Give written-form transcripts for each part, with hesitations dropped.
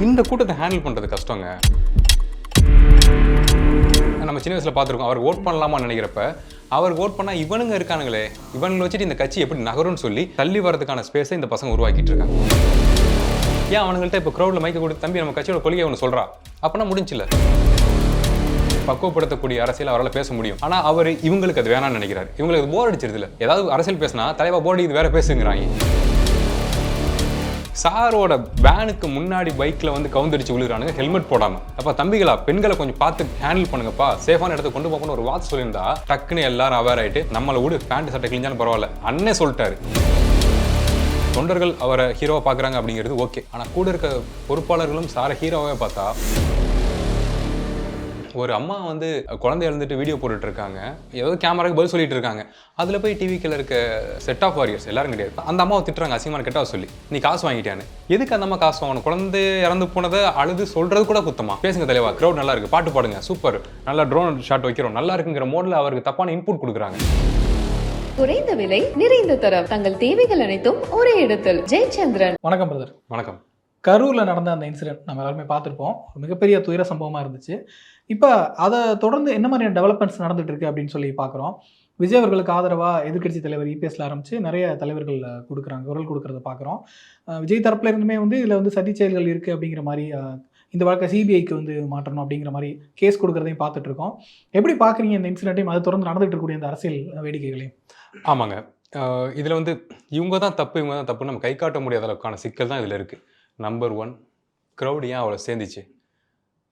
இந்த கூட்டத்தை ஹேண்டில் பண்ணுறது கஷ்டங்க. நம்ம சின்ன வயசில் பார்த்துருக்கோம். அவர் ஓட் பண்ணலாமான்னு நினைக்கிறப்ப அவருக்கு ஓட் பண்ணால் இவனுங்க இருக்கானுங்களே, இவனுங்களை வச்சுட்டு இந்த கட்சி எப்படி நகரும்னு சொல்லி தள்ளி வரதுக்கான ஸ்பேஸை இந்த பசங்க உருவாக்கிட்டு இருக்காங்க. ஏன் அவனுங்கள்ட்ட இப்போ க்ரௌடில் மைக்க கொடுத்து தம்பி நம்ம கட்சியோட கொள்கையை ஒன்று சொல்கிறா அப்படின்னா முடிஞ்சில்ல. பக்குவப்படுத்தக்கூடிய அரசியல் அவரால் பேச முடியும். ஆனால் அவர் இவங்களுக்கு அது வேணாம்னு நினைக்கிறார். இவங்களுக்கு போர் அடிச்சிருது இல்லை. ஏதாவது அரசியல் பேசினா தலைவா போர்டு இது வேற பேசுங்கிறாங்க. சாரோட வேனுக்கு முன்னாடி பைக்கில் வந்து கவுந்தடிச்சு விழுகிறானுங்க ஹெல்மெட் போடாமல். அப்போ தம்பிகளா பெண்களை கொஞ்சம் பார்த்து ஹேண்டில் பண்ணுங்கப்பா, சேஃபான இடத்த கொண்டு போகணும்னு ஒரு வார்த்தை சொல்லியிருந்தா டக்குன்னு எல்லாரும் அவேர் ஆகிட்டு நம்மளை விடு பேண்ட் சட்டை கிழிஞ்சாலும் பரவாயில்ல அண்ணே சொல்லிட்டாரு. தொண்டர்கள் அவரை ஹீரோவை பார்க்குறாங்க அப்படிங்கிறது ஓகே. ஆனால் கூட இருக்க பொறுப்பாளர்களும் சாரை ஹீரோவே பார்த்தா ஒரு அம்மா வந்து குழந்தை எழுந்துட்டு வீடியோ போட்டுட்டு இருக்காங்க, ஏதோ கேமராக்கு பதில் சொல்லிட்டு இருக்காங்க. அதில் போய் டிவிக்கில் இருக்க செட் ஆஃப் வாரியர்ஸ் எல்லாரும் கிடையாது, அந்த அம்மாவை திட்டுறாங்க அசிங்கமான கெட்டவா சொல்லி, நீ காசு வாங்கிட்டான்னு. எதுக்கு அந்த அம்மா காசு வாங்கணும்? குழந்தை இறந்து போனதை அழுது சொல்றது கூட குத்தமா? பேசுங்க தலைவா, க்ரௌட் நல்லா இருக்கு, பாட்டு பாடுங்க, சூப்பர், நல்லா ட்ரோன் ஷாட் வைக்கிறோம், நல்லா இருக்குங்கிற மோட்ல அவருக்கு தப்பான இன்புட் கொடுக்குறாங்க. குறைந்த விலை நிறைந்த தரம், தங்கள் தேவைகள் அனைத்தும் ஒரே இடத்தில். ஜெயச்சந்திரன். வணக்கம் பிரதர். வணக்கம். கரூரில் நடந்த அந்த இன்சிடென்ட் நம்ம எல்லாருமே பார்த்துருப்போம். ஒரு மிகப்பெரிய துயர சம்பவமாக இருந்துச்சு. இப்போ அதை தொடர்ந்து என்ன மாதிரியான டெவலப்மெண்ட்ஸ் நடந்துட்டு இருக்கு அப்படின்னு சொல்லி பார்க்குறோம். விஜய் அவர்களுக்கு ஆதரவாக எதிர்க்கட்சி தலைவர் இபிஎஸ்ல ஆரம்பித்து நிறைய தலைவர்கள் கொடுக்குறாங்க, குரல் கொடுக்கறத பார்க்குறோம். விஜய் தரப்புல இருந்துமே வந்து இதில் வந்து சதி செயல்கள் இருக்குது அப்படிங்கிற மாதிரி, இந்த வழக்கை சிபிஐக்கு வந்து மாற்றணும் அப்படிங்கிற மாதிரி கேஸ் கொடுக்குறதையும் பார்த்துட்டு இருக்கோம். எப்படி பார்க்குறீங்க இந்த இன்சிடென்ட்டையும் அதை தொடர்ந்து நடந்துகிட்டு இருக்கக்கூடிய இந்த அரசியல் வேடிக்கைகளையும்? ஆமாங்க, இதில் வந்து இவங்க தான் தப்பு நம்ம கை காட்ட முடியாத அளவுக்கான சிக்கல் தான் இதில் இருக்குது. நம்பர் 1, க்ரௌட் ஏன் அவ்வளோ சேர்ந்துச்சு?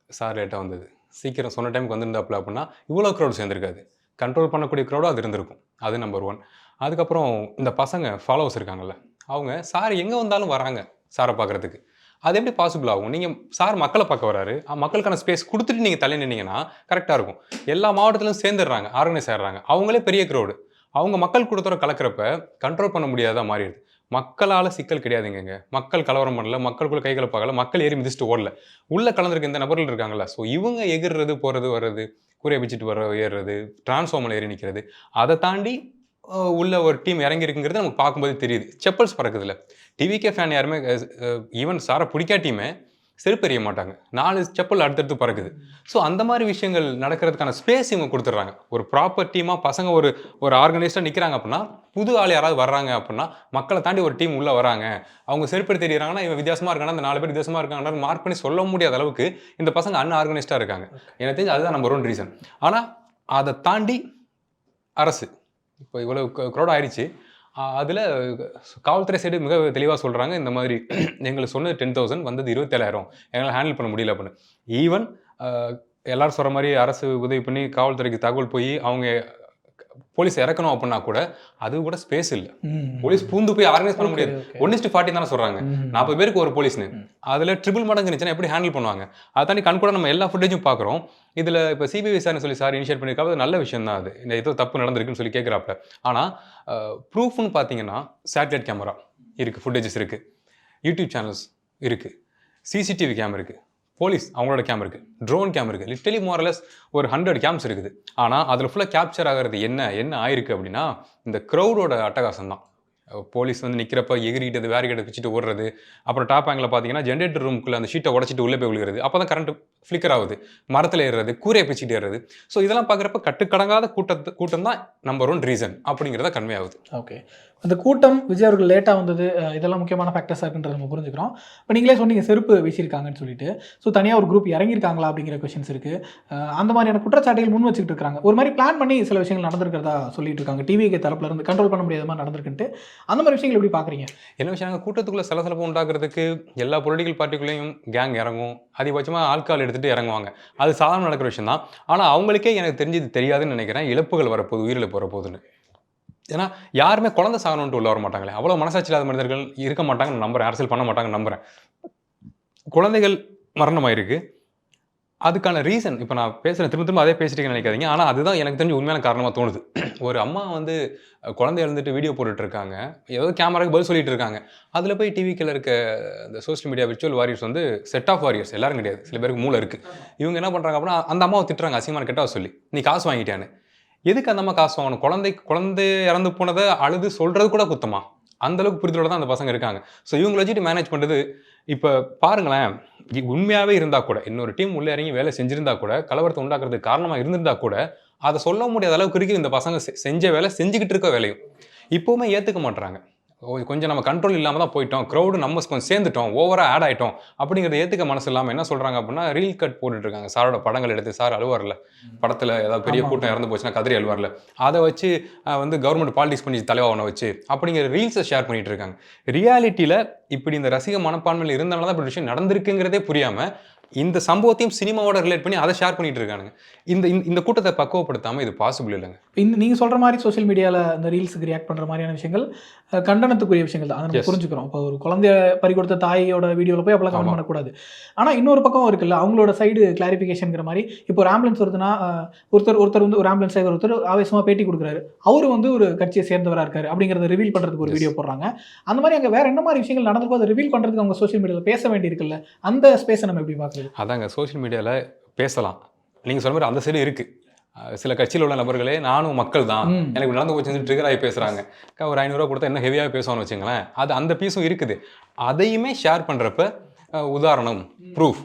சார் லேட்டாக வந்தது, சீக்கிரம் சொன்ன டைமுக்கு வந்துருந்தாப்புல அப்படின்னா இவ்வளோ க்ரௌட் சேர்ந்துருக்காது. கண்ட்ரோல் பண்ணக்கூடிய க்ரௌடும் அது இருந்திருக்கும். அது நம்பர் 1. அதுக்கப்புறம் இந்த பசங்க ஃபாலோவர்ஸ் இருக்காங்கல்ல, அவங்க சார் எங்கே வந்தாலும் வராங்க சாரை பார்க்குறதுக்கு. அது எப்படி பாசிபிள் ஆகும்? நீங்கள் சார் மக்களை பார்க்க வராரு, மக்களுக்கான ஸ்பேஸ் கொடுத்துட்டு நீங்கள் தள்ளி நின்னீங்கன்னா கரெக்டாக இருக்கும். எல்லா மாவட்டத்திலும் சேர்ந்துடுறாங்க, ஆர்கனைஸ் ஆகிடுறாங்க, அவங்களே பெரிய க்ரௌடு. அவங்க மக்கள் கூட்டத்தோட கலக்கிறப்ப கண்ட்ரோல் பண்ண முடியாதா மாறிடுது. மக்களால் சிக்கல் கிடையாதுங்க. மக்கள் கலவரம் பண்ணல, மக்களுக்குள்ள கைகளை பார்க்கல, மக்கள் ஏறி மிதிச்சுட்டு ஓடல, உள்ள கலந்துருக்க இந்த நபர்கள் இருக்காங்களா. ஸோ இவங்க எகிர்றது, போகிறது, வர்றது, கூரையை வச்சுட்டு ஏறுறது, டிரான்ஸ்ஃபார்மர் ஏறி நிற்கிறது, அதை தாண்டி உள்ள ஒரு டீம் இறங்கியிருக்குங்கிறது நமக்கு பார்க்கும்போது தெரியுது. செப்பல்ஸ் பறக்குதுல. டிவிகே ஃபேன் யாருமே ஈவன் சாரை பிடிக்காட்டியுமே செருப்பு எறிய மாட்டாங்க, 4 செப்பல் அடுத்தடுத்து பறக்குது. ஸோ அந்த மாதிரி விஷயங்கள் நடக்கிறதுக்கான ஸ்பேஸ் இவங்க கொடுத்துட்றாங்க. ஒரு ப்ராப்பர் டீமாக பசங்க ஒரு ஆர்கனைஸ்டாக நிற்கிறாங்க அப்படின்னா, புது ஆள் யாராவது வர்றாங்க அப்படின்னா மக்களை தாண்டி ஒரு டீம் உள்ளே வராங்க, அவங்க செருப்பு தெரியுறாங்கன்னா இவன் வித்தியாசமாக இருக்காங்கன்னா அந்த 4 பேர் வித்தியாசமாக இருக்காங்கன்னு மார்க் பண்ணி சொல்ல முடியாத அளவுக்கு இந்த பசங்க அன்ஆர்கனைஸ்டாக இருக்காங்க. எனக்கு தெரிஞ்சு அதுதான் நம்பர் 1 ரீசன். ஆனால் அதை தாண்டி அரசு இப்போ இவ்வளோ க்ரௌட் ஆயிடுச்சு. அதில் காவல்துறை சைடு மிக தெளிவாக சொல்கிறாங்க, இந்த மாதிரி எங்களுக்கு சொன்னது 10,000 வந்தது 27,000, எங்களால் ஹேண்டில் பண்ண முடியல அப்படின்னு. ஈவன் எல்லாரும் சொல்கிற மாதிரி அரசு உதவி பண்ணி காவல்துறைக்கு தகவல் போய் அவங்க போலீஸ் இறக்கணும் அப்படின்னா கூட அது கூட ஸ்பேஸ் இல்லை. போலீஸ் பூந்து போய் ஆர்கனைஸ் பண்ண முடியாது. 1:40 தானே சொல்கிறாங்க, 40 பேருக்கு ஒரு போலீஸ்னு. அதில் ட்ரிபிள் மடங்கு இருந்துச்சுன்னா எப்படி ஹேண்டில் பண்ணுவாங்க? அதை தாண்டி கண் கூட நம்ம எல்லா ஃபுட்டேஜும் பார்க்குறோம். இதில் இப்போ சிபிஐ விசாரணை சொல்லி சார் இனிஷியேட் பண்ணியிருக்காங்க, நல்ல விஷயம் தான். அது இந்த ஏதோ தப்பு நடந்திருக்குன்னு சொல்லி கேட்குறாப்ல. ஆனால் ப்ரூஃப்னு பார்த்தீங்கன்னா சேட்டலைட் கேமரா இருக்குது, ஃபுட்டேஜஸ் இருக்குது, யூடியூப் சேனல்ஸ் இருக்குது, சிசிடிவி கேம் இருக்குது, போலீஸ் அவங்களோட கேம் இருக்குது, ட்ரோன் கேம் இருக்குது, லிட்டலி மோரலஸ் ஒரு 100 கேம்ஸ் இருக்குது. ஆனால் அதில் ஃபுல்லாக கேப்சர் ஆகிறது என்ன ஆயிருக்கு அப்படின்னா இந்த க்ரௌடோட அட்டகாசம் தான். போலீஸ் வந்து நிற்கிறப்ப எகிரிக்கிட்டது, வேரிகேட்டை வச்சுட்டு ஓடுறது, அப்புறம் டாப் ஆங்கில் பார்த்தீங்கன்னா ஜென்ரேட்டர் ரூமுக்குள்ளே அந்த ஷீட்டை உடச்சிட்டு உள்ளே போய் விழுகிறது, அப்போ தான் கரண்ட் ஃப்ளிக்கர் ஆகுது, மரத்தில் ஏறுறது, கூரையை பிச்சுட்டு ஏறுறது. ஸோ இதெல்லாம் பார்க்குறப்ப கட்டுக்கடங்காத கூட்டம் தான் நம்பர் 1 ரீசன் அப்படிங்கிறத கன்வே ஆகுது. ஓகே, அந்த கூட்டம் விஜய் அவர்கள் லேட்டாக வந்தது, இதெல்லாம் முக்கியமான ஃபேக்டர்ஸாக இருக்குன்றது நம்ம புரிஞ்சுக்கிறோம். இப்போ நீங்களே சொன்னீங்க செருப்பு வீசியிருக்காங்கன்னு சொல்லிட்டு, ஸோ தனியாக ஒரு குரூப் இறங்கியிருக்காங்களா அப்படிங்கிற கொஸ்டின்ஸ் இருக்குது. அந்த மாதிரியான குற்றச்சாட்டுகள் முன் வச்சுக்கிட்டு இருக்காங்க. ஒரு மாதிரி பிளான் பண்ணி சில விஷயங்கள் நடந்திருக்கிறதா சொல்லிட்டு இருக்காங்க, டிவிக்கு தரப்புல இருந்து கண்ட்ரோல் பண்ண முடியாத மாதிரி நடந்திருக்குன்ட்டு. அந்த மாதிரி விஷயங்கள் எப்படி பார்க்குறீங்க? என்ன விஷயம், கூட்டத்துக்குள்ளே சலசலப்பு உண்டாக்குறதுக்கு எல்லா பொலிட்டிக்கல் பார்ட்டிக்குள்ளேயும் கேங் இறங்கும், அதிகபட்சமாக ஆட்கால் எடுத்துகிட்டு இறங்குவாங்க. அது சாதாரண நடக்கிற விஷயம் தான். ஆனால் அவங்களுக்கே எனக்கு தெரிஞ்சது தெரியாதுன்னு நினைக்கிறேன், இழப்புகள் வரப்போகுது, உயிரிழப்பு வரப்போகுதுன்னு. ஏன்னா யாருமே குழந்தை சாகணுன்ட்டு உள்ள வர மாட்டாங்களே, அவ்வளோ மனசாட்சி இல்லாத மனிதர்கள் இருக்க மாட்டாங்கன்னு நம்புறேன், அரசியல் பண்ண மாட்டாங்கன்னு நம்புறேன். குழந்தைகள் மரணமாயிருக்கு, அதுக்கான ரீசன் இப்போ நான் பேசுகிறேன், திரும்ப அதே பேசிட்டீங்கன்னு நினைக்காதீங்க. ஆனால் அதுதான் எனக்கு தெரிஞ்ச உண்மையான காரணமாக தோணுது. ஒரு அம்மா வந்து குழந்தை எழுந்துட்டு வீடியோ போட்டுட்டு இருக்காங்க, ஏதோ கேமராக்கு பதில் சொல்லிட்டு இருக்காங்க. அதில் போய் டிவிக்கில் இருக்க இந்த சோஷியல் மீடியா விர்ச்சுவல் வாரியர்ஸ் வந்து செட் ஆஃப் வாரியர்ஸ் எல்லாரும் கிடையாது, சில பேருக்கு மூளை இருக்குது. இவங்க என்ன பண்ணுறாங்க அப்படின்னா அந்த அம்மாவை திட்டுறாங்க அசிங்கமான கெட்டவா சொல்லி, நீ காசு வாங்கிட்டான்னு. எதுக்கு அந்த அம்மா காசு வாங்கணும்? குழந்தை இறந்து போனதை அழுது சொல்கிறது கூட குத்தமா? அந்தளவுக்கு புரிதலோட தான் அந்த பசங்க இருக்காங்க. ஸோ இவங்களை வச்சுட்டு மேனேஜ் பண்ணுறது. இப்போ பாருங்களேன், உண்மையாகவே இருந்தால் கூட இன்னொரு டீம் உள்ளே இறங்கி வேலை செஞ்சிருந்தா கூட கலவரத்தை உண்டாக்குறதுக்கு காரணமாக இருந்திருந்தா கூட அதை சொல்ல முடியாத அளவுக்கு இருக்கு இந்த பசங்க செஞ்ச வேலை செஞ்சுக்கிட்டு இருக்க வேலையும் இப்போவுமே ஏற்றுக்க மாட்டுறாங்க. கொஞ்சம் நம்ம கண்ட்ரோல் இல்லாமல் தான் போயிட்டோம், க்ரௌடு நம்ம கொஞ்சம் சேர்ந்துட்டோம், ஓவராக ஆட் ஆகிட்டோம் அப்படிங்கிறத ஏற்றுக்க மனசு இல்லாமல் என்ன சொல்கிறாங்க அப்படின்னா ரீல் கட் போட்டுட்ருக்காங்க. சாரோட படங்கள் எடுத்து சார் அழுவார்ல, படத்தில் ஏதாவது பெரிய கூட்டம் இறந்து போச்சுன்னா கதறி அழுவார்ல, அதை வச்சு வந்து கவர்மெண்ட் பாலிடிக்ஸ் பண்ணி தலைவாவனை வச்சு அப்படிங்கிற ரீல்ஸை ஷேர் பண்ணிகிட்டு இருக்காங்க. ரியாலிட்டியில் இப்படி இந்த ரசிக மனப்பான்மையில் இருந்தனால தான் இப்படி விஷயம் நடந்திருக்குங்கிறதே புரியாமல் இந்த சம்பவத்தையும் சினிமாவோட ரிலேட் பண்ணி அதை ஷேர் பண்ணிட்டு இருக்கானுங்க. இந்த இந்த கூட்டத்தை பக்குவப்படுத்தாமல் இது பாசிபிள் இல்லைங்க. நீங்கள் சொல்கிற மாதிரி சோஷியல் மீடியாவில் இந்த ரீல்ஸுக்கு ரியாக்ட் பண்ணுற மாதிரியான விஷயங்கள் கண்டனத்துக்குரிய விஷயங்கள் தான், அதை நம்ம புரிஞ்சுக்கிறோம். இப்போ ஒரு குழந்தைய பறி கொடுத்த தாயோட வீடியோவில் போய் அப்பெல்லாம் கமெண்ட் பண்ணக்கூடாது. ஆனால் இன்னொரு பக்கம் இருக்குல்ல, அவங்களோட சைடு கிளாரிஃபிகேஷனுங்கிற மாதிரி. இப்போ ஒரு ஆம்புலன்ஸ் வருதுன்னா ஒருத்தர் வந்து ஒரு ஆம்புலன்ஸ் டிரைவர் ஒருத்தர் ஆவேசமாக பேட்டி கொடுக்குறாரு, அவர் வந்து ஒரு கட்சியை சேர்ந்தவராக இருக்காரு அப்படிங்கிறத ரிவீல் பண்ணுறதுக்கு ஒரு வீடியோ போடுறாங்க. அந்த மாதிரி அங்கே வேறு என்ன மாதிரி விஷயங்கள் நடந்திருக்கோ அதை ரிவீல் பண்ணுறதுக்கு அவங்க சோஷியல் மீடியாவில் பேச வேண்டியிருக்குல்ல, அந்த ஸ்பேஸை நம்ம எப்படி பார்க்குறது? அதாங்க, சோஷியல் மீடியாவில் பேசலாம். நீங்கள் சொல்ல மாதிரி அந்த சைடு இருக்குது. சில கட்சியில் உள்ள நபர்களே நானும் மக்கள் தான், எனக்கு நடந்து போச்சு ட்ரிகர் ஆகி பேசுகிறாங்க, ஒரு 500 ரூபா கொடுத்தா என்ன ஹெவியாக பேசுவான்னு வச்சுங்களேன். அது அந்த பீஸும் இருக்குது. அதையுமே ஷேர் பண்ணுறப்ப உதாரணம், ப்ரூஃப்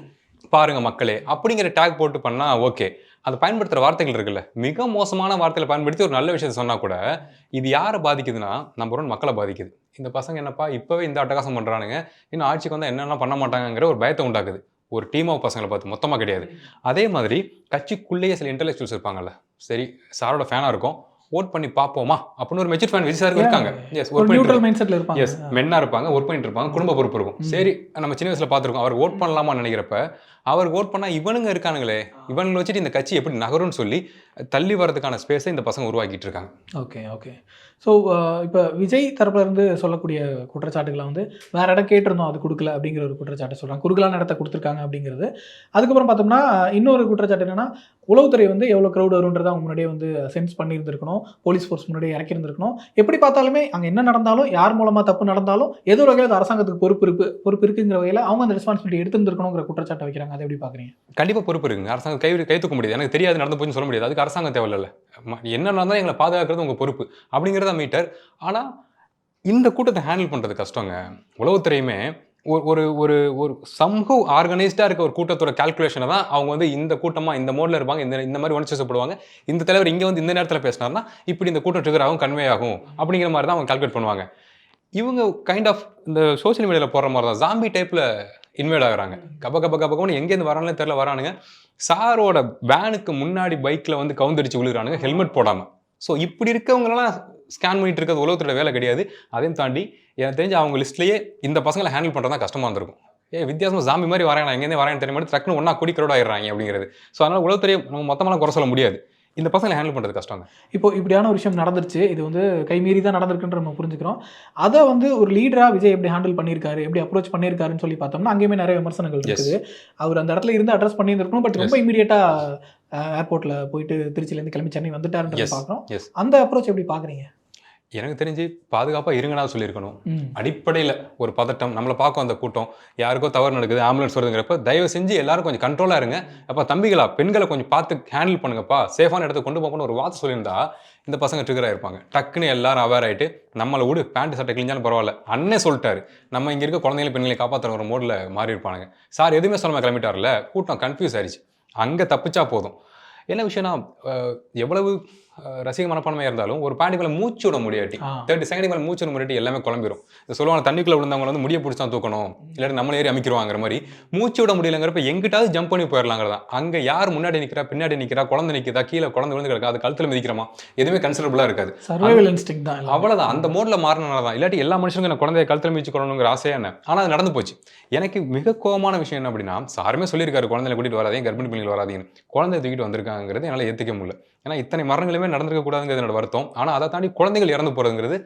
பாருங்கள் மக்களே அப்படிங்கிற டேக் போட்டு பண்ணால் ஓகே. அதை பயன்படுத்துகிற வார்த்தைகள் இருக்குல்ல, மிக மோசமான வார்த்தைகளை பயன்படுத்தி ஒரு நல்ல விஷயத்தை சொன்னால் கூட இது யாரை பாதிக்குதுன்னா நம்பர் 1 மக்களை பாதிக்குது. இந்த பசங்க என்னப்பா இப்போவே இந்த அட்டகாசம் பண்ணுறானுங்க, இன்னும் ஆட்சிக்கு வந்தால் என்னென்ன பண்ண மாட்டாங்கிற ஒரு பயத்தை உண்டாக்குது. ஒரு டீம் ஆஃப் பசங்களை பார்த்து, மொத்தமாக கிடையாது. அதே மாதிரி கட்சிக்குள்ளேயே சில இன்டெலெக்சுவல்ஸ் இருப்பாங்கல்ல, சரி சாரோட ஃபேனாக இருக்கும், ஓட் பண்ணி பார்ப்போமா அப்படின்னு ஒரு மெச்சூர் ஃபேன் விஜய் சாருக்கு இருக்காங்க. எஸ், ஒர்க் பண்ணிட்டு எஸ் மென்னாக இருப்பாங்க, ஒர்க் பண்ணிட்டு இருப்பாங்க, குடும்ப பொறுப்பு இருக்கும். சரி, நம்ம சின்ன வயசில் பார்த்துருக்கோம், அவர் ஓட் பண்ணலாமான்னு நினைக்கிறப்ப அவர் ஓட் பண்ணால் இவனுங்க இருக்கானுங்களே, இவனுங்களை வச்சுட்டு இந்த கட்சி எப்படி நகரும்னு சொல்லி தள்ளி வரதுக்கான ஸ்பேஸை இந்த பசங்க உருவாக்கிட்டு இருக்காங்க. Okay okay. ஸோ இப்போ விஜய் தரப்புலேருந்து சொல்லக்கூடிய குற்றச்சாட்டுகளை வந்து வேறு இடம் கேட்டிருந்தோம் அது கொடுக்கல அப்படிங்கிற ஒரு குற்றச்சாட்டை சொல்கிறாங்க, குறுகலான இடத்த கொடுத்துருக்காங்க அப்படிங்கிறது. அதுக்கப்புறம் பார்த்தோம்னா இன்னொரு குற்றச்சாட்டு என்னென்னா, உளவுத்துறை வந்து எவ்வளோ க்ரௌட் வரும்ன்றதை அவங்க முன்னாடியே வந்து சென்ஸ் பண்ணியிருந்திருக்கணும், போலீஸ் ஃபோர்ஸ் முன்னாடியே இறக்கியிருந்திருக்கணும். எப்படி பார்த்தாலுமே அங்கே என்ன நடந்தாலும், யார் மூலமாக தப்பு நடந்தாலும் ஏதோ ஒரு வகையில் அரசாங்கத்துக்கு பொறுப்பு இருக்குங்கிற வகையில் அவங்க அந்த ரெஸ்பான்சிபிலிட்டி எடுத்துருந்துருக்கணுங்கிற குற்றச்சாட்டை வைக்கிறாங்க. அதை எப்படி பார்க்குறீங்க? கண்டிப்பாக பொறுப்பு இருக்குங்க. அரசாங்கம் கை தூக்க முடியாது, எனக்கு தெரியாது நடந்து போச்சுன்னு சொல்ல முடியாது. அதுக்கு அரசாங்கம் தேவையில்லை. என்ன நடந்தாலும் எங்களை பாதுகாக்கிறது உங்கள் பொறுப்பு அப்படிங்கிறத மீட்டர். ஆனால் இந்த கூட்டத்தை ஹேண்டில் பண்ணுறது கஷ்டங்க. உளவுத்துறையுமே ஒரு ஒரு ஒரு சம்ஹவ் ஆர்கனைஸ்டாக இருக்க ஒரு கூட்டத்தோட கால்குலேஷனை தான் அவங்க வந்து இந்த கூட்டமாக இந்த மோடில் இருப்பாங்க, இந்த மாதிரி உணர்ச்சிப்படுவாங்க, இந்த தலைவர் இங்கே வந்து இந்த நேரத்தில் பேசினார்னா இப்படி இந்த கூட்டம் ட்ரிகர் ஆகும், கன்வே ஆகும் அப்படிங்கிற மாதிரி தான் அவங்க கால்குலேட் பண்ணுவாங்க. இவங்க கைண்ட் ஆஃப் இந்த சோஷியல் மீடியாவில் போடுற மாதிரி தான் ஜாம்பி டைப்பில் இன்வைட் ஆகுறாங்க. கபகபன்னு எங்கேருந்து வரானே தெரியல வரானுங்க. சாரோட வேனுக்கு முன்னாடி பைக்கில் வந்து கவுந்தடிச்சு விழுகிறானுங்க ஹெல்மெட் போடாமல். ஸோ இப்படி இருக்கவங்களெல்லாம் ஸ்கேன் பண்ணிட்டு இருக்கிறது உலகத்தோட வேலை கிடையாது. அதையும் தாண்டி எனக்கு தெரிஞ்சு அவங்க லிஸ்ட்லேயே இந்த பசங்களை ஹேண்டில் பண்ணுறது தான் கஷ்டமாக இருந்திருக்கும். வித்தியாசமாக ஜாம்பி மாதிரி வராங்க, எங்கேருந்து வராங்கன்னு தெரிய மாதிரி டக்குன்னு ஒன்றா கூடி க்ரௌட் ஆயிடுறாங்க அப்படிங்கிறது. ஸோ அதனால் உலகத்துறையை நம்ம மொத்தமாக குறை சொல்ல முடியாது, இந்த பசங்களை ஹேண்டில் பண்ணுறது கஷ்டங்க. இப்போ இப்படியான ஒரு விஷயம் நடந்துருச்சு, இது வந்து கைமீறி தான் நடந்திருக்குன்ற நம்ம புரிஞ்சுக்கிறோம். அதை வந்து ஒரு லீடராக விஜய் எப்படி ஹேண்டில் பண்ணியிருக்காரு, எப்படி அப்ரோச் பண்ணியிருக்காருன்னு சொல்லி பார்த்தோம்னா அங்கேயுமே நிறைய விமர்சனங்கள் இருக்குது. அவர் அந்த இடத்துல இருந்து அட்ரஸ் பண்ணியிருந்திருக்கணும், பட் ரொம்ப இமீடியட்டாக ஏர்போர்ட்டில் போயிட்டு திருச்சியிலேருந்து கிளம்பி சென்னை வந்துட்டாருன்றதை பார்க்குறோம். அந்த அப்ரோச் எப்படி பார்க்குறீங்க? எனக்கு தெரிஞ்சு பாதுகாப்பாக இருங்கனா சொல்லியிருக்கணும். அடிப்படையில் ஒரு பதட்டம் நம்மளை பார்க்கும் அந்த கூட்டம், யாருக்கோ தவறு நடக்குது, ஆம்புலன்ஸ் வருதுங்கிறப்ப தயவு செஞ்சு எல்லாரும் கொஞ்சம் கண்ட்ரோலாக இருங்க, அப்போ தம்பிகளா பெண்களை கொஞ்சம் பார்த்து ஹேண்டில் பண்ணுங்கப்பா, சேஃபான இடத்துக்கு கொண்டு போகணும்னு ஒரு வார்த்தை சொல்லியிருந்தா இந்த பசங்க ட்ரிகர் ஆகிருப்பாங்க. டக்குன்னு எல்லாரும் அவேர் ஆகிட்டு நம்மளை விடு, பேண்ட் சட்டை கிழிஞ்சாலும் பரவாயில்ல, அண்ணே சொல்லிட்டாரு, நம்ம இங்கே இருக்க குழந்தைகளை பெண்களை காப்பாற்றுற ஒரு மோடில் மாறி இருப்பானுங்க. சார் எதுவுமே சொல்லாமல் கிளம்பிட்டார்ல, கூட்டம் கன்ஃபியூஸ் ஆயிடுச்சு. அங்கே தப்பிச்சா போதும். என்ன விஷயம்னா, எவ்வளவு ரசிக மனப்பான்மையாக இருந்தாலும் ஒரு பாண்டிக்குள்ள மூச்சு விட முடியாட்டி 30 செகண்ட் மேலே மூச்சு விட முடியாட்டி எல்லாமே குழம்பிடும். சொல்லுவாங்க தண்ணிக்குள்ள விழுந்தவங்க வந்து முடிய பிடிச்சா தூக்கணும், இல்லாட்டி நம்மள ஏறி அமைக்கிறவாங்கிற மாதிரி. மூச்சு விட முடியலங்கிறப்ப எங்கிட்டாவது ஜம்ப் பண்ணி போயிடலாங்கிறதான். அங்கே யார் முன்னாடி நிற்கிறா, பின்னாடி நிற்கிறா, குழந்தை நிற்கிறா, கீழே குழந்தை விழுந்து கிடக்கா, அது கழுத்தில் மிதிக்கிறமா, எதுவுமே கன்சிடரபுளாக இருக்காது. அவ்வளோதான், அந்த மோடில் மாறினால தான். இல்லாட்டி எல்லா மனுஷனுக்கும் எனக்கு குழந்தைய கழுத்தில் மிதிச்சு கொள்ளணுங்கிற ஆசையான. ஆனால் அது நடந்து போச்சு. எனக்கு மிக கோபமான விஷயம் என்ன அப்படின்னா, சாருமே சொல்லியிருக்காரு குழந்தைய கூட்டிகிட்டு வராதீங்க, கர்ப்பிணி பெண்கள் வராதீங்கன்னு. குழந்தைய தூக்கிட்டு வந்திருக்காங்கிறது என்னால் ஏற்றுக்க முடியல. ஏன்னா இத்தனை மரணங்களுமே நடந்திருக்க கூடாதுங்கிறது என்னோட வருத்தம். ஆனால் அதை தாண்டி குழந்தைகள் இறந்து போகிறதுங்கிறது,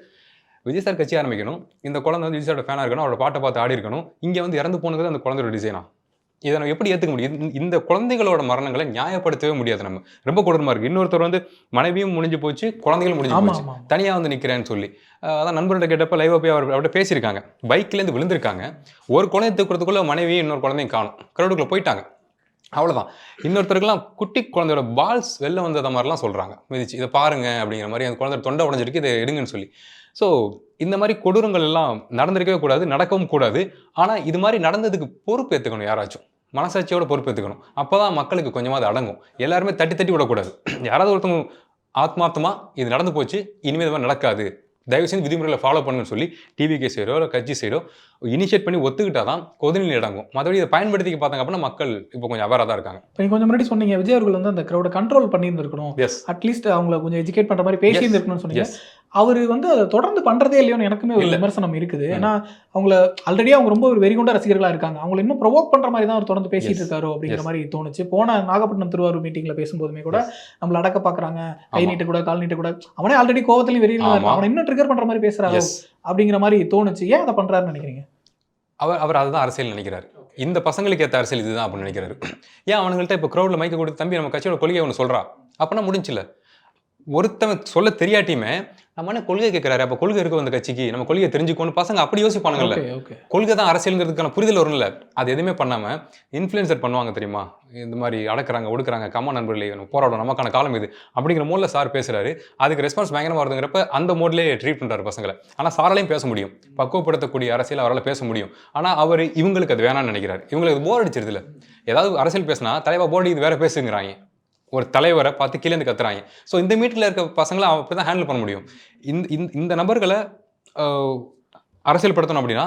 விஜய் சார் கட்சி ஆரம்பிக்கணும், இந்த குழந்தை வந்து விஜய் சாரோட ஃபேனாக இருக்கணும், அவரோட பாட்டை பார்த்து ஆடி இருக்கணும், இங்கே வந்து இறந்து போனது அந்த குழந்தையோட டிசைனா. இதை நம்ம எப்படி ஏற்றுக்க முடியும்? இந்த குழந்தைகளோட மரணங்களை நியாயப்படுத்தவே முடியாது. நம்ம ரொம்ப கொடூரமாக இருக்குது. இன்னொருத்தர் வந்து மனைவியும் முடிஞ்சு போச்சு, குழந்தைகளும் முடிஞ்சு போச்சு, தனியாக வந்து நிற்கிறேன்னு சொல்லி. அதான் நண்பர்கிட்ட கேட்டப்போ லைவாக போய் அவர்கிட்ட பேசியிருக்காங்க. பைக்லேருந்து விழுந்திருக்காங்க, ஒரு குழந்தைய தூக்குறதுக்குள்ளே மனைவியும் இன்னொரு குழந்தையும் காணும், க்ரௌடுக்குள்ளே போயிட்டாங்க, அவ்வளோதான். இன்னொருத்தருக்குலாம் குட்டி குழந்தையோட பால்ஸ் வெளில வந்தத மாதிரிலாம் சொல்கிறாங்க, மிதிச்சு இதை பாருங்க அப்படிங்கிற மாதிரி. அந்த குழந்தை தொண்டை உடஞ்சிருக்கு, இதை எடுங்கன்னு சொல்லி. ஸோ இந்த மாதிரி கொடூரங்கள் எல்லாம் நடந்திருக்கவே கூடாது, நடக்கவும் கூடாது. ஆனால் இது மாதிரி நடந்ததுக்கு பொறுப்பு ஏற்றுக்கணும் யாராச்சும். மனசாட்சியோட பொறுப்பு ஏற்றுக்கணும். அப்போ தான் மக்களுக்கு கொஞ்சமாவது அடங்கும். எல்லாருமே தட்டி தட்டி விடக்கூடாது. யாராவது ஒருத்தவங்க ஆத்மார்த்தமாக இது நடந்து போச்சு, இனிமேல் இது மாதிரி நடக்காது, தயவு செஞ்சு விதிமுறைகளை ஃபாலோ பண்ணுங்கன்னு சொல்லி டிவிகே சைடோ இல்லை கட்சி சைடோ இனிஷியேட் பண்ணி ஒத்துக்கிட்டா தான் கொதிநிலை அடங்கும். மற்றபடி இதை பயன்படுத்திக்க பார்த்தாங்க அப்படின்னா மக்கள் இப்போ கொஞ்சம் அவேராக தான் இருக்காங்க. இப்போ நீங்கள் கொஞ்சம் முன்னாடி சொன்னீங்க விஜய் அவர்கள் வந்து அந்த க்ரௌடை கண்ட்ரோல் பண்ணியிருந்திருக்கணும், எஸ் அட்லீஸ்ட் அவங்கள கொஞ்சம் எஜுகேட் பண்ணுற மாதிரி பேசியிருந்திருக்கணும்னு சொன்னீங்க. எஸ் அவர் வந்து அதை தொடர்ந்து பண்ணுறதே இல்லையோன்னு எனக்குமே ஒரு இல்ல. விமர்சனம் இருக்குது. ஏன்னா அவங்கள ஆல்ரெடி அவங்க ரொம்ப ஒரு வெறிகொண்ட ரசிகர்களாக இருக்காங்க, அவங்களை இன்னும் ப்ரொவோக் பண்ணுற மாதிரி தான் அவர் தொடர்ந்து பேசிட்டு Yes. இருக்காரோ அப்படிங்கிற Yes. மாதிரி தோணுச்சு. போன நாகப்பட்டினம் திருவாரூர் மீட்டிங்கில் பேசும்போதுமே கூட நம்மள அடக்க பார்க்குறாங்க, கை ஆமா. நீட்ட கூட கால் நீட்ட கூட, அவனே ஆல்ரெடி கோவத்துலையும் வெறியில ஆமா. இருக்கான், அவனை இன்னும் ட்ரிகர் பண்ணுற மாதிரி பேசுறாரோ எஸ் அப்படிங்கிற மாதிரி தோணுச்சு. ஏன் அதை பண்ணுறாருன்னு நினைக்கிறீங்க? அவர் அதுதான் அரசியல் நினைக்கிறாரு. இந்த பசங்களுக்கு ஏற்ற அரசியல் இதுதான் அப்படின்னு நினைக்கிறாரு. ஏன் அவனுங்கள்ட்ட இப்போ க்ரௌடில் மைக்க கொடுத்து தம்பி நம்ம கட்சியோட கொள்கையை ஒன்று சொல்கிறா அப்படின்னா முடிஞ்சில்ல. ஒருத்தவன் சொல்ல தெரியாட்டியுமே நம்ம என்ன கொள்கை கேட்குறாரு, அப்போ கொள்கை இருக்க அந்த கட்சிக்கு நம்ம கொள்கையை தெரிஞ்சுக்கணும் பசங்க அப்படி யோசிப்பானுங்கல்ல. Okay okay. கொள்கை தான் அரசியலுங்கிறதுக்கான புரிதல் வரும்ல. அது எதுவுமே பண்ணாமல் இன்ஃப்ளூயன்சர் பண்ணுவாங்க தெரியுமா, இந்த மாதிரி அடக்குறாங்க ஒடுக்குறாங்க, கம்மா நண்பர்களே போராடும் நமக்கான காலம் இது அப்படிங்கிற மோடில் சார் பேசுகிறாரு. அதுக்கு ரெஸ்பான்ஸ் பயங்கரமாக வருதுங்கிறப்ப அந்த மோட்லேயே ட்ரீட் பண்ணுறாரு பசங்களை. ஆனால் சாராலையும் பேச முடியும், பக்குவப்படுத்தக்கூடிய அரசியல் அவரால் பேச முடியும். ஆனால் அவர் இவங்களுக்கு அது வேணாம்னு நினைக்கிறாரு. இவங்களுக்கு போர் அடிச்சிருதுல. ஏதாவது அரசியல் பேசினா தலைவா போர்டு இது வேற பேசுங்கிறாங்க, ஒரு தலைவரை பார்த்து கீழேந்து கத்துறாங்க. ஸோ இந்த மீட்டில் இருக்க பசங்களை அப்படி தான் ஹேண்டில் பண்ண முடியும். இந்த நபர்களை அரசியல் படுத்தணும் அப்படின்னா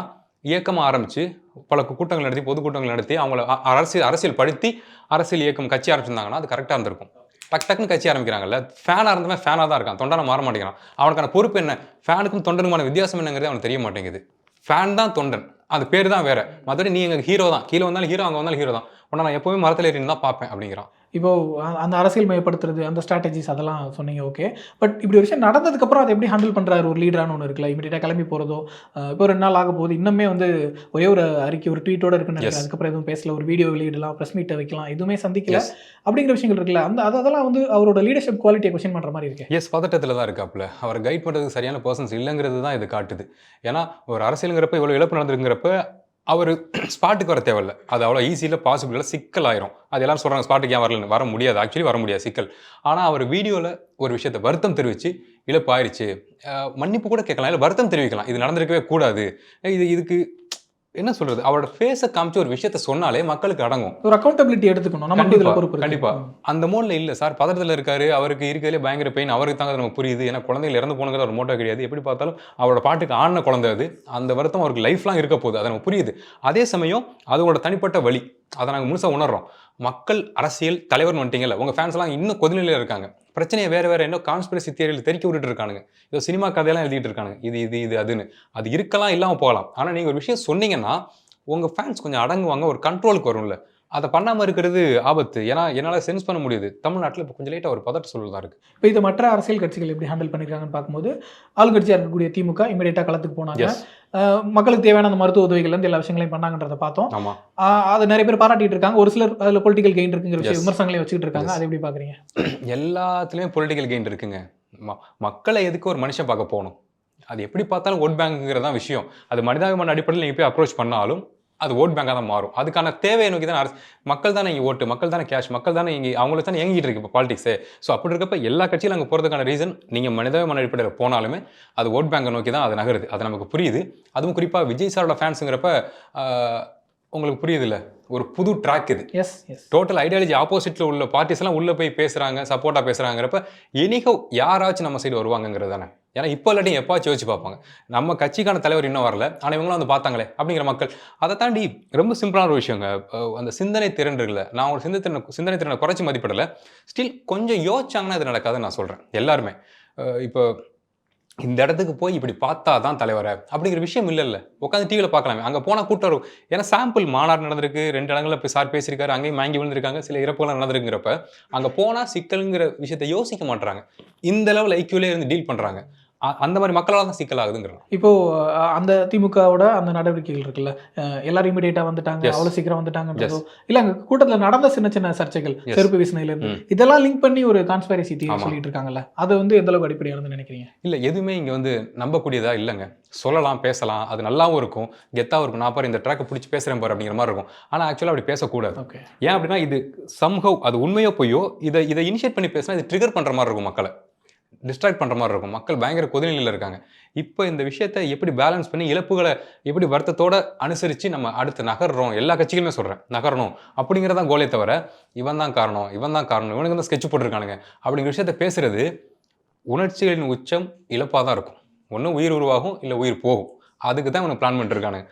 இயக்கமாக ஆரம்பித்து பல கூட்டங்கள் நடத்தி பொதுக்கூட்டங்கள் நடத்தி அவங்கள அரசியல் படுத்தி அரசியல் இயக்கம் கட்சி ஆரம்பிச்சிருந்தாங்கன்னா அது கரெக்டாக இருந்திருக்கும். டக்குன்னு கட்சி ஆரம்பிக்கிறாங்கல்ல, ஃபேனாக இருந்தவன் ஃபேனாக தான் இருக்கான், தொண்டனை மாற மாட்டேங்கிறான். அவனுக்கான பொறுப்பு என்ன, ஃபேனுக்கும் தொண்டனுமான வித்தியாசம் என்னங்கிறது அவனுக்கு தெரிய மாட்டேங்குது. ஃபேன் தான் தொண்டன், அது பேர் தான் வேற. மற்றபடி நீ எங்கள் ஹீரோ தான், கீழே வந்தாலும் ஹீரோ, அங்கே வந்தாலும் ஹீரோ தான், உடனே நான் எப்போவுமே மரத்தில் ஏறின்னு தான் பார்ப்பேன் அப்படிங்கிறான். இப்போ அந்த அரசியல் மயப்படுத்துறது, அந்த ஸ்ட்ராட்டஜிஸ் அதெல்லாம் சொன்னீங்க, ஓகே. பட் இப்படி ஒரு விஷயம் நடந்ததுக்கப்புறம் அதை எப்படி ஹேண்டில் பண்ணுறாரு ஒரு லீடரானு ஒன்று இருக்குல்ல, இமீடியட்டாக கிளம்பி போகிறதோ, இப்போ 2 நாள் ஆக போகுது, இன்னுமே வந்து ஒரே ஒரு அறிக்கை ஒரு ட்வீட்டோட இருக்குன்னு நினைக்கிறேன். அதுக்கப்புறம் எதுவும் பேசல, ஒரு வீடியோ வெளியிடலாம், ப்ரெஸ் மீட்டை வைக்கலாம், எதுவுமே சந்திக்கல அப்படிங்கிற விஷயங்கள் இருக்குல்ல, அதெல்லாம் வந்து அவரோட லீடர்ஷிப் குவாலிட்டியை கொஸ்டின் பண்ணுற மாதிரி இருக்கு. எஸ், பதட்டத்தில் தான் இருக்காப்புல. அவர் கைட் பண்ணுறதுக்கு சரியான பர்சன்ஸ் இல்லைங்கிறது தான் இது காட்டுது. ஏன்னா ஒரு அரசியலுங்கிறப்ப இவ்வளோ இழப்பு நடந்திருக்கிறப்ப அவர் ஸ்பாட்டுக்கு வர தேவையில்ல. அது அவ்வளோ ஈஸியில் பாசிபிள் இல்லை, சிக்கல் ஆயிரும். அது எல்லாரும் சொல்கிறாங்க ஸ்பாட்டுக்கு ஏன் வரலன்னு. வர முடியாது, ஆக்சுவலி வர முடியாது, சிக்கல். ஆனால் அவர் வீடியோவில் ஒரு விஷயத்தை வருத்தம் தெரிவித்து இழப்பு ஆயிடுச்சு, மன்னிப்பு கூட கேட்கலாம், இல்லை வருத்தம் தெரிவிக்கலாம், இது நடந்திருக்கவே கூடாது, இதுக்கு என்ன சொல்றது, அவரோட ஃபேஸை காமிச்சு ஒரு விஷயத்த சொன்னாலே மக்களுக்கு அடங்கும். ஒரு அக்கௌண்டபிலிட்டி எடுத்துக்கணும், நமக்கு இதில் பொறுப்பு. கண்டிப்பாக அந்த மோடில் இல்லை சார், பதட்டத்தில் இருக்காரு, அவருக்கு இருக்கிறதுலே பயங்கர பெயின், அவருக்கு தாங்க நமக்கு புரியுது. ஏன்னா குழந்தைகள் இறந்து போனது ஒரு மோட்டோ கிடையாது. எப்படி பார்த்தாலும் அவரோட பாட்டுக்கு ஆன குழந்தை அது, அந்த வருத்தம் அவருக்கு லைஃப்லாம் இருக்க போகுது, அது நமக்கு புரியுது. அதே சமயம் அதோட தனிப்பட்ட வழி, அதை நாங்கள் முழுசாக உணர்றோம். மக்கள் அரசியல் தலைவர்னு வந்துட்டீங்கல்ல, உங்கள் ஃபேன்ஸ்லாம் இன்னும் கொதிநிலையில் இருக்காங்க, பிரச்சனையை வேறு என்ன கான்ஸ்பிரசி தியரியில் தெறிக்க விட்டுட்டு இருக்கானுங்க, இதோ சினிமா கதையெல்லாம் எழுதிட்டு இருக்கானுங்க, இது அதுன்னு. அது இருக்கலாம், இல்லாமல் போகலாம். ஆனால் நீங்கள் ஒரு விஷயம் சொன்னீங்கன்னா உங்கள் ஃபேன்ஸ் கொஞ்சம் அடங்குவாங்க, ஒரு கண்ட்ரோலுக்கு வரும்ல. அதை பண்ணாமல் இருக்கிறது ஆபத்து. ஏன்னா என்னால் சென்ஸ் பண்ண முடியுது, தமிழ்நாட்டில் இப்போ கொஞ்சம் லேட்டாக ஒரு பதட்ட சூழல் தான் இருக்குது. இப்போ இதை மற்ற அரசியல் கட்சிகள் எப்படி ஹேண்டில் பண்ணியிருக்காங்கன்னு பார்க்கும்போது, ஆளுங்கட்சியாக இருக்கக்கூடிய திமுக இமீடியட்டாக களத்துக்கு போனாங்க, மக்களுக்கு தேவையான அந்த மருத்துவ உதவிகள்லேருந்து எல்லா விஷயங்களையும் பண்ணாங்கன்றதை பார்த்தோம். ஆமாம், அதை நிறைய பேர் பாராட்டிட்டு இருக்காங்க. ஒரு சிலர் அதில் பொலிட்டிக்கல் கெயின் இருக்குங்கிற விஷயம் விமர்சனங்களையும் வச்சுக்கிட்டு இருக்காங்க. அதை எப்படி பார்க்குறீங்க? எல்லாத்துலேயுமே பொலிட்டிக்கல் கெயின் இருக்குங்க. மக்களை எதுக்கு ஒரு மனுஷன் பார்க்க போகணும், அது எப்படி பார்த்தாலும் ஓட் பேங்குங்கிறது தான் விஷயம். அது மனிதாபிமான அடிப்படையில் நீங்கள் போய் அப்ரோச் பண்ணாலும் அது ஓட் பேங்காக தான் மாறும். அதுக்கான தேவையை நோக்கி தான் மக்கள் தானே இங்கே ஓட்டு, மக்கள் தானே கேஷ், மக்கள் தானே இங்கே அவங்களுக்கு தானே இயங்கிட்டு இருக்கு இப்போ பாலிடிக்ஸே. ஸோ அப்படி இருக்கப்ப எல்லா கட்சியிலும் அங்கே போகிறதுக்கான ரீசன் நீங்கள் மனிதாபிமான அடிப்படையில் போனாலுமே அது ஓட் பேங்கை நோக்கி தான் அது நகருது. அது நமக்கு புரியுது. அதுவும் குறிப்பாக விஜய் சாரோட ஃபேன்ஸுங்கிறப்ப உங்களுக்கு புரியுது இல்லை, ஒரு புது ட்ராக் இது. டோட்டல் ஐடியாலஜி ஆப்போசிட்டில் உள்ள பார்ட்டிஸ் எல்லாம் உள்ளே போய் பேசுகிறாங்க, சப்போர்ட்டாக பேசுகிறாங்கிறப்ப எனிகோ யாராச்சும் நம்ம சைடு வருவாங்கங்கிறது தானே. ஏன்னா இப்போ இல்லாட்டி எப்பாச்சும் யோசிச்சு பார்ப்பாங்க, நம்ம கட்சிக்கான தலைவர் இன்னும் வரல, ஆனால் இவங்களும் வந்து பார்த்தாங்களே அப்படிங்கிற மக்கள். அதை தாண்டி ரொம்ப சிம்பிளான ஒரு விஷயங்க, அந்த சிந்தனை திறன் இருக்குல்ல, நான் ஒரு சிந்தனை திறனை குறைச்சி மதிப்பிடலை, ஸ்டில் கொஞ்சம் யோசிச்சாங்கன்னா இது நடக்காதுன்னு நான் சொல்கிறேன். எல்லாருமே இப்போ இந்த இடத்துக்கு போய் இப்படி பார்த்தா தான் தலைவரை அப்படிங்கிற விஷயம் இல்லைல்ல, உட்காந்து டிவியில் பார்க்கலாமே, அங்கே போனால் கூட்டம் வரும். ஏன்னா சாம்பிள் மாநாடு நடந்திருக்கு, 2 இடங்களில் போய் சார் பேசியிருக்காரு, அங்கேயும் வாங்கி விழுந்திருக்காங்க, சில இறப்புகள் நடந்திருக்கிறப்ப அங்கே போனால் சிக்கலுங்கிற விஷயத்தை யோசிக்க மாட்டுறாங்க, இந்த லெவல் ஐக்கியூலே இருந்து டீல் பண்ணுறாங்க. அந்த மாதிரி மக்களால் தான் சிக்கலாகுதுங்கிறோம். இப்போ அந்த திமுகவோட அந்த நடவடிக்கைகள் இருக்குல்ல, எல்லாரும் இமீடியட்டா வந்துட்டாங்க, அவ்வளோ சீக்கிரம் வந்துட்டாங்கன்றதோ இல்லை, அங்கே கூட்டத்தில் நடந்த சின்ன சின்ன சர்ச்சைகள், செருப்பு வீசினிலேருந்து இதெல்லாம் லிங்க் பண்ணி ஒரு கான்ஸ்பைரசி தியரி சொல்லிட்டு இருக்காங்கல்ல, அது வந்து எந்த அளவுக்கு அடிப்படையானதுன்னு நினைக்கிறீங்க? இல்லை, எதுவுமே இங்கே வந்து நம்பக்கூடியதா இல்லைங்க. சொல்லலாம், பேசலாம், அது நல்லாவும் இருக்கும், கெத்தாகவும் இருக்கும். நான் பாரு இந்த ட்ராக்கை பிடிச்சி பேசுகிறேன் பாரு அப்படிங்கிற மாதிரி இருக்கும். ஆனால் ஆக்சுவலாக அப்படி பேசக்கூடாது. ஏன் அப்படின்னா இது சம்ஹவ் அது உண்மையோ பொய்யோ இதை இனிஷியேட் பண்ணி பேசினா இது ட்ரிகர் பண்ணுற மாதிரி இருக்கும் மக்களை. டிஸ்ட்ராக்ட் பண்ணுற மாதிரி இருக்கும். மக்கள் பயங்கர கொதிநிலையில் இருக்காங்க. இப்போ இந்த விஷயத்தை எப்படி பேலன்ஸ் பண்ணி இழப்புகளை எப்படி வருத்தத்தோடு அனுசரித்து நம்ம அடுத்து நகர்றோம், எல்லா கட்சிகளுமே சொல்கிறேன் நகரணும் அப்படிங்கிறதான் கோலே தவிர இவன் தான் காரணம் இவனுக்கு தான் ஸ்கெட்ச் போட்டிருக்கானுங்க அப்படிங்கிற விஷயத்த பேசுகிறது உணர்ச்சிகளின் உச்சம் இழப்பாக தான் இருக்கும். ஒன்றும் உயிர் உருவாகும், இல்லை உயிர் போகும். அதுக்கு தான் இவனுக்கு பிளான் பண்ணிட்டுருக்கானுங்க.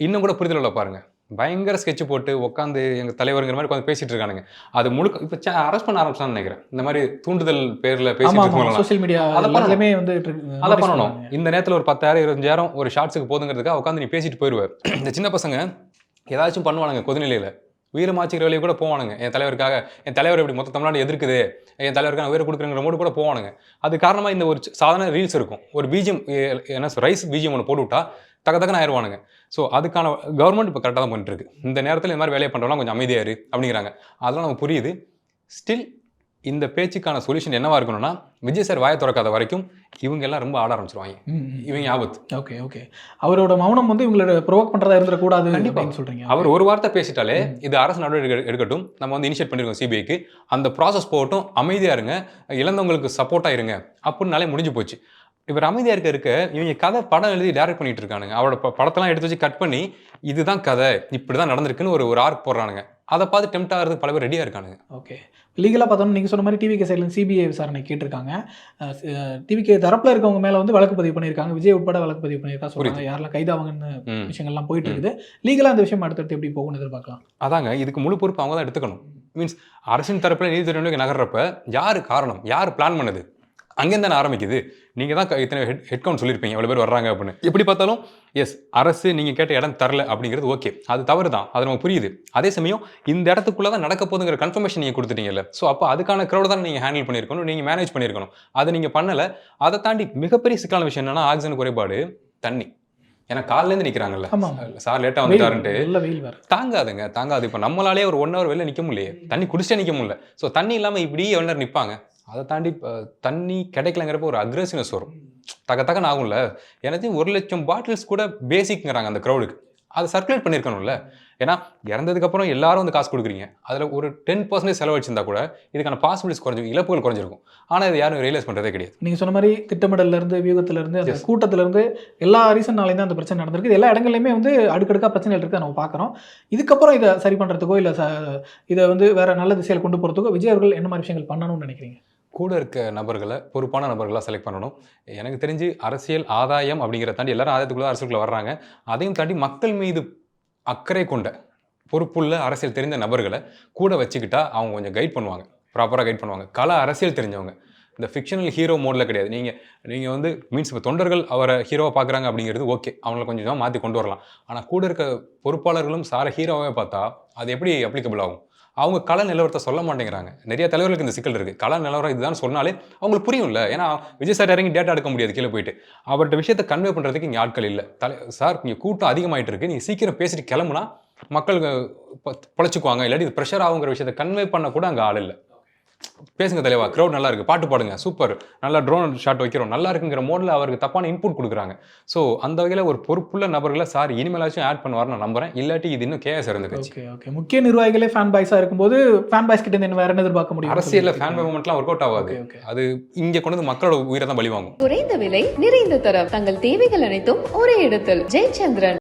இன்னும் கூட புரிதல் உள்ள பாருங்கள், பயங்கர ஸ்கெட்ச் போட்டு உட்காந்து எங்கள் தலைவருங்கிற மாதிரி உட்காந்து பேசிட்டு இருக்கானுங்க. அது முழுக்க இப்போ அரெஸ்ட் பண்ண ஆரம்பிச்சான்னு நினைக்கிறேன். இந்த மாதிரி தூண்டுதல் பேரில் பேசிட்டு சோஷியல் மீடியா அதை பண்ணணும். இந்த நேரத்தில் ஒரு 10,000 25,000 ஒரு ஷார்ட்ஸுக்கு போதுங்கிறதுக்காக உட்காந்து நீ பேசிட்டு போயிடுவார். இந்த சின்ன பசங்க ஏதாச்சும் பண்ணுவானுங்க கொதிநிலையில், உயிரை மாச்சிக்கிற வேலையை கூட போவானுங்க. என் தலைவருக்காக, என் தலைவர் இப்படி மொத்த தமிழ்நாடு எதிர்க்குது, என் தலைவருக்காக உயிரை கொடுக்குறங்கிற மோடு கூட போவானுங்க. அது காரணமாக இந்த ஒரு சாதாரண ரீல்ஸ் இருக்கும், ஒரு பிஜிஎம் என்ன ரைஸ் பிஜிஎம் ஒன்று போட்டு விட்டா தக்கன்னு ஆயிடுவானுங்க. ஸோ அதுக்கான கவர்மெண்ட் இப்போ கரெக்டாக தான் பண்ணிட்டு இருக்கு. இந்த நேரத்தில் இந்த மாதிரி வேலையை பண்ணுறவங்க கொஞ்சம் அமைதியாக இரு அப்படிங்கிறாங்க. அதெல்லாம் நமக்கு புரியுது. ஸ்டில் இந்த பேச்சுக்கான சொல்யூஷன் என்னவா இருக்கணும்னா, விஜய் சார் வாயை திறக்காத வரைக்கும் இவங்க எல்லாம் ரொம்ப ஆட ஆரம்பிச்சிருவாங்க. இவங்க ஆபத்து. ஓகே ஓகே அவரோட மௌனம் வந்து இவங்களோட ப்ரொவோக் பண்ணுறதா இருந்துடக்கூடாது கண்டிப்பாக சொல்கிறீங்க. அவர் ஒரு வார்த்தை பேசிட்டாலே இது அரசு நடவடிக்கை எடுக்கட்டும், நம்ம வந்து இனிஷியேட் பண்ணிருக்கோம் சிபிஐக்கு, அந்த ப்ராசஸ் போகட்டும், அமைதியாக இருங்க, இழந்தவங்களுக்கு சப்போர்ட்டாக இருங்க அப்படின்னாலே முடிஞ்சு போச்சு. இவர் அமைதியாக இருக்க இவங்க கதை படம் எழுதி டைரக்ட் பண்ணிட்டு இருக்கானுங்க. அவரோட படத்தெல்லாம் எடுத்து வச்சு கட் பண்ணி இதுதான் கதை, இப்படி தான் நடந்திருக்குன்னு ஒரு ஆர்க் போடுறானுங்க. அதை பார்த்து டெம்ப்ட் ஆகிறது பல பேர் ரெடியாக இருக்கானுங்க. ஓகே, லீகலாக பார்த்தோம்னா நீங்கள் சொன்ன மாதிரி டிவிகே சைடில் சிபிஐ விசாரணை கேட்டிருக்காங்க. டிவிகே தரப்பில் இருக்கவங்க மேலே வந்து வழக்கு பதிவு பண்ணியிருக்காங்க. விஜய் உட்பட வழக்கு பதிவு பண்ணியிருக்கா சொல்கிறாங்க. யாரெல்லாம் கைதாவாங்கன்னு விஷயங்கள்லாம் போயிட்டு இருக்குது. லீகலாக அந்த விஷயம் அடுத்தடுத்து எப்படி போகும்னு எதிர்பார்க்கலாம். அதாங்க, இதுக்கு முழு பொறுப்பு அவங்க தான் எடுத்துக்கணும். மீன்ஸ் அரசின் தரப்பில் நீதித்துறை நகர்றப்ப யார் காரணம், யார் பிளான் பண்ணுது, அங்கேருந்து தானே ஆரம்பிக்குது. நீங்கள் தான் இத்தனை ஹெட் கவுண்ட் சொல்லியிருப்பீங்க, எவ்வளோ பேர் வர்றாங்க அப்படின்னு. எப்படி பார்த்தாலும் எஸ், அரசு நீங்கள் கேட்ட இடம் தரல அப்படிங்கிறது ஓகே, அது தவறு தான், அது நமக்கு புரியுது. அதே சமயம் இந்த இடத்துக்குள்ளே தான் நடக்க போதுங்கிற கன்ஃபர்மேஷன் நீங்கள் கொடுத்துட்டீங்கல்ல. ஸோ அப்போ அதுக்கான க்ரௌட் தான் நீங்கள் ஹேண்டில் பண்ணியிருக்கணும், நீங்கள் மேனேஜ் பண்ணியிருக்கணும். அதை நீங்கள் பண்ணலை. அதை தாண்டி மிகப்பெரிய சிக்கலான விஷயம் என்னன்னா, ஆக்சிஜன் குறைபாடு, தண்ணி. ஏன்னா காலிலேருந்து நிற்கிறாங்கல்ல, சார் லேட்டாக வந்துட்டாருன்ட்டு தாங்காது. இப்போ நம்மளாலே ஒரு 1 hour வெளில நிற்க முடியலையே, தண்ணி குடிச்சே நிற்க முடியல. ஸோ தண்ணி இல்லாமல் இப்படி எவ்வளோ நேரம் நிற்பாங்க. அதை தாண்டி தண்ணி கிடைக்கலங்கிறப்ப ஒரு அக்ரெசிவ்னஸ் வரும், தக்கன்னு ஆகும்ல. எனக்கு 1,00,000 பாட்டில்ஸ் கூட பேசிக்ங்கிறாங்க அந்த க்ரௌடுக்கு. அதை சர்க்குலேட் பண்ணியிருக்கணும்ல. ஏன்னா இறந்ததுக்கப்புறம் எல்லாரும் வந்து காசு கொடுக்குறீங்க, அதில் ஒரு 10% செலவழிச்சிருந்தா கூட இதுக்கான பாசிபிலிட்டிஸ் குறைஞ்சி, இழப்புகள் குறைஞ்சிருக்கும். ஆனால் இது யாரும் ரியலைஸ் பண்ணுறதே கிடையாது. நீங்கள் சொன்ன மாதிரி திட்டமிடலேருந்து, வியூகத்திலேருந்து, அந்த கூட்டத்திலேருந்து எல்லா ரீசன்னாலே தான் அந்த பிரச்சனை நடந்திருக்கு. எல்லா இடங்கள்லையுமே வந்து அடுக்கடுக்காக பிரச்சனைகள் இருக்குது, நம்ம பார்க்குறோம். இதுக்கப்புறம் இதை சரி பண்ணுறதுக்கோ இல்லை இதை வந்து வேறு நல்ல திசையில் கொண்டு போகிறதுக்கோ விஜய் அவர்கள் என்ன மாதிரி விஷயங்கள் பண்ணணும்னு நினைக்கிறீங்க? கூட இருக்க நபர்களை பொறுப்பான நபர்களாக செலக்ட் பண்ணணும். எனக்கு தெரிஞ்சு அரசியல் ஆதாயம் அப்படிங்கிறத தாண்டி எல்லாரும் ஆதாயத்துக்குள்ள அரசுக்குள்ளே வர்றாங்க. அதையும் தாண்டி மக்கள் மீது அக்கறை கொண்ட பொறுப்புள்ள அரசியல் தெரிந்த நபர்களை கூட வச்சுக்கிட்டா அவங்க கொஞ்சம் கைட் பண்ணுவாங்க, ப்ராப்பராக கைட் பண்ணுவாங்க. அரசியல் தெரிஞ்சவங்க, இந்த ஃபிக்ஷனல் ஹீரோ மோடில் கிடையாது. நீங்கள் வந்து மீன்ஸ் இப்போ தொண்டர்கள் அவரை ஹீரோவை பார்க்குறாங்க அப்படிங்கிறது ஓகே, அவங்கள கொஞ்சம் மாற்றி கொண்டு வரலாம். ஆனால் கூட இருக்க பொறுப்பாளர்களும் சாரை ஹீரோவே பார்த்தா அது எப்படி அப்ளிகபிள் ஆகும்? அவங்க நிலவரத்தை சொல்ல மாட்டேங்கிறாங்க. நிறைய தலைவர்களுக்கு இந்த சிக்கல் இருக்குது. நிலவரம் இதுதான் சொன்னாலே அவங்களுக்கு புரியும்ல. ஏன்னா விஜய் சார் இறங்கி டேட்டா எடுக்க முடியாது கீழே போயிட்டு. அவர்கிட்ட விஷயத்தை கன்வே பண்ணுறதுக்கு இங்கே ஆட்கள் இல்லை. சார் இங்கே கூட்டம் அதிகமாகிட்டு இருக்கு, நீங்கள் சீக்கிரம் பேசிட்டு கிளம்புனா மக்கள் பொழைச்சிக்குவாங்க, இல்லாட்டி இது ப்ரெஷர் ஆகுங்கிற விஷயத்தை கன்வே பண்ண கூட அங்கே ஆள் இல்லை. பேசுங்க தலைவா, க்ரௌட் நல்லா இருக்குது, பாட்டு பாடுங்க, சூப்பர், நல்லா ட்ரோன் ஷாட் வைக்கிறோம், நல்லா இருக்குங்கிற மோடில் அவருக்கு தப்பான இன்புட் கொடுக்குறாங்க. ஸோ அந்த வகையில் ஒரு பொறுப்புள்ள நபர்களை சார் இனிமேலாச்சும் ஆட் பண்ணுவார்னு நான் நம்புறேன். இல்லாட்டி இது இன்னும் கேஎஸ் இருந்துச்சு. ஓகே ஓகே முக்கிய நிர்வாகிகளே ஃபேன் பாய்ஸாக இருக்கும்போது ஃபேன் பாய்ஸ் கிட்ட இருந்து வேற என்ன எதிர்பார்க்க முடியும்? அரசியலில் ஃபேன் பாய் மூமெண்ட்லாம் ஒர்க் அவுட் ஆகாது. அது இங்கே கொண்டு வந்து மக்களோட உயிரை தான் பலி வாங்கும். குறைந்த விலை, நிறைந்த தரம், தங்கள் தேவைகள் அனைத்தும் ஒரே இடத்தில். ஜெயச்சந்திரன்.